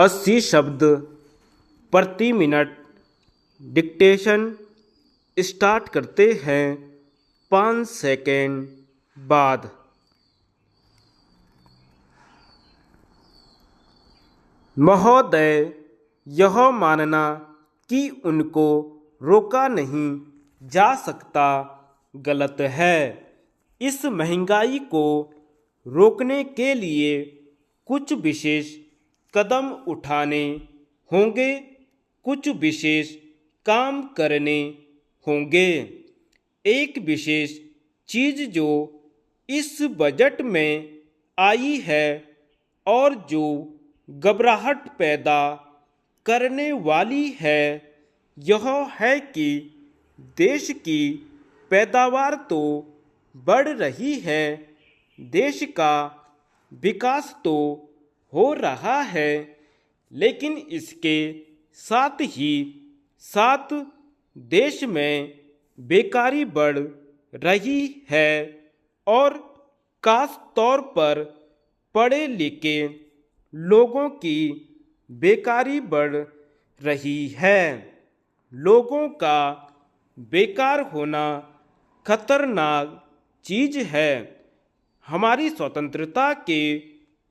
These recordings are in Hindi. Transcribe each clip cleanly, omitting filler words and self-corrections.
80 शब्द प्रति मिनट। डिक्टेशन स्टार्ट करते हैं 5 सेकेंड बाद। महोदय, यह मानना कि उनको रोका नहीं जा सकता गलत है। इस महंगाई को रोकने के लिए कुछ विशेष कदम उठाने होंगे, कुछ विशेष काम करने होंगे। एक विशेष चीज़ जो इस बजट में आई है और जो घबराहट पैदा करने वाली है, यह है कि देश की पैदावार तो बढ़ रही है, देश का विकास तो हो रहा है, लेकिन इसके साथ ही साथ देश में बेकारी बढ़ रही है और खास तौर पर पढ़े लिखे लोगों की बेकारी बढ़ रही है। लोगों का बेकार होना खतरनाक चीज़ है। हमारी स्वतंत्रता के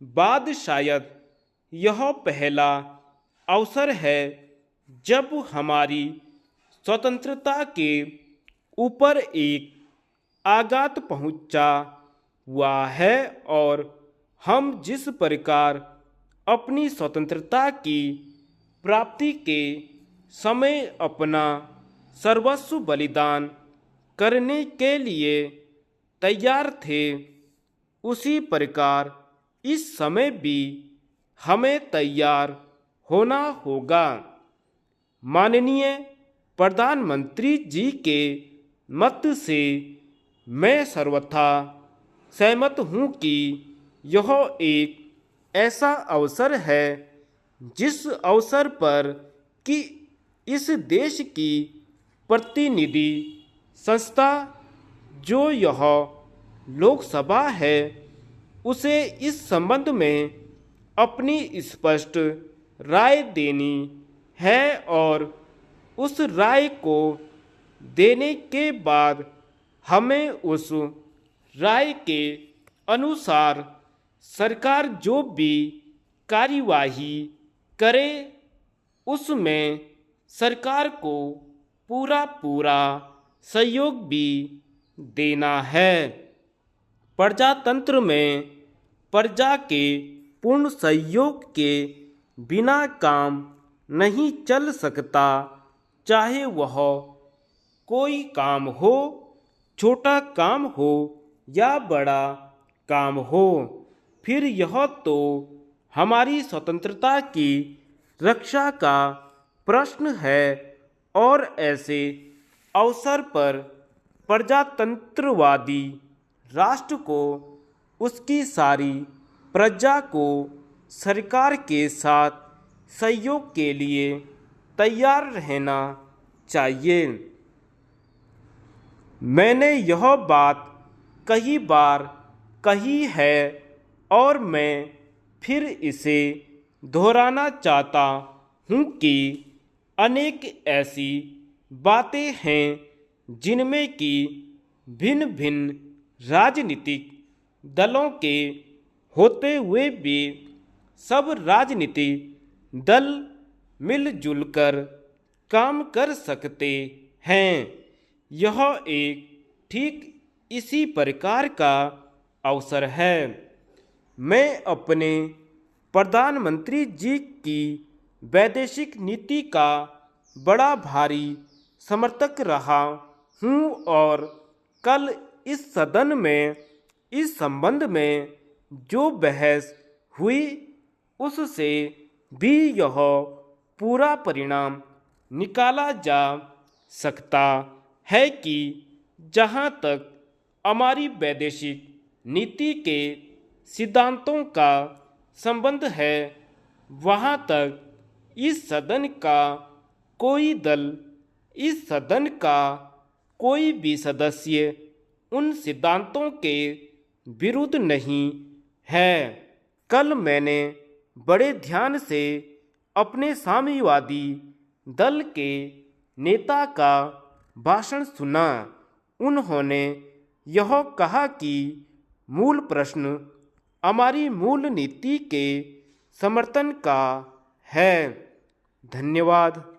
बाद शायद यह पहला अवसर है जब हमारी स्वतंत्रता के ऊपर एक आघात पहुंचा हुआ है और हम जिस प्रकार अपनी स्वतंत्रता की प्राप्ति के समय अपना सर्वस्व बलिदान करने के लिए तैयार थे, उसी प्रकार इस समय भी हमें तैयार होना होगा। माननीय प्रधानमंत्री जी के मत से मैं सर्वथा सहमत हूँ कि यह एक ऐसा अवसर है जिस अवसर पर कि इस देश की प्रतिनिधि संस्था जो यह लोकसभा है, उसे इस संबंध में अपनी स्पष्ट राय देनी है और उस राय को देने के बाद हमें उस राय के अनुसार सरकार जो भी कार्यवाही करे उसमें सरकार को पूरा सहयोग भी देना है। प्रजातंत्र में प्रजा के पूर्ण सहयोग के बिना काम नहीं चल सकता, चाहे वह कोई काम हो, छोटा काम हो या बड़ा काम हो। फिर यह तो हमारी स्वतंत्रता की रक्षा का प्रश्न है और ऐसे अवसर पर प्रजातंत्रवादी राष्ट्र को उसकी सारी प्रजा को सरकार के साथ सहयोग के लिए तैयार रहना चाहिए। मैंने यह बात कई बार कही है और मैं फिर इसे दोहराना चाहता हूँ कि अनेक ऐसी बातें हैं जिनमें कि भिन्न भिन्न राजनीतिक दलों के होते हुए भी सब राजनीतिक दल मिलजुल कर काम कर सकते हैं। यह एक ठीक इसी प्रकार का अवसर है। मैं अपने प्रधानमंत्री जी की वैदेशिक नीति का बड़ा भारी समर्थक रहा हूँ और कल इस सदन में इस संबंध में जो बहस हुई उससे भी यह पूरा परिणाम निकाला जा सकता है कि जहाँ तक हमारी वैदेशिक नीति के सिद्धांतों का संबंध है, वहाँ तक इस सदन का कोई दल, इस सदन का कोई भी सदस्य उन सिद्धांतों के विरुद्ध नहीं है। कल मैंने बड़े ध्यान से अपने साम्यवादी दल के नेता का भाषण सुना। उन्होंने यह कहा कि मूल प्रश्न हमारी मूल नीति के समर्थन का है। धन्यवाद।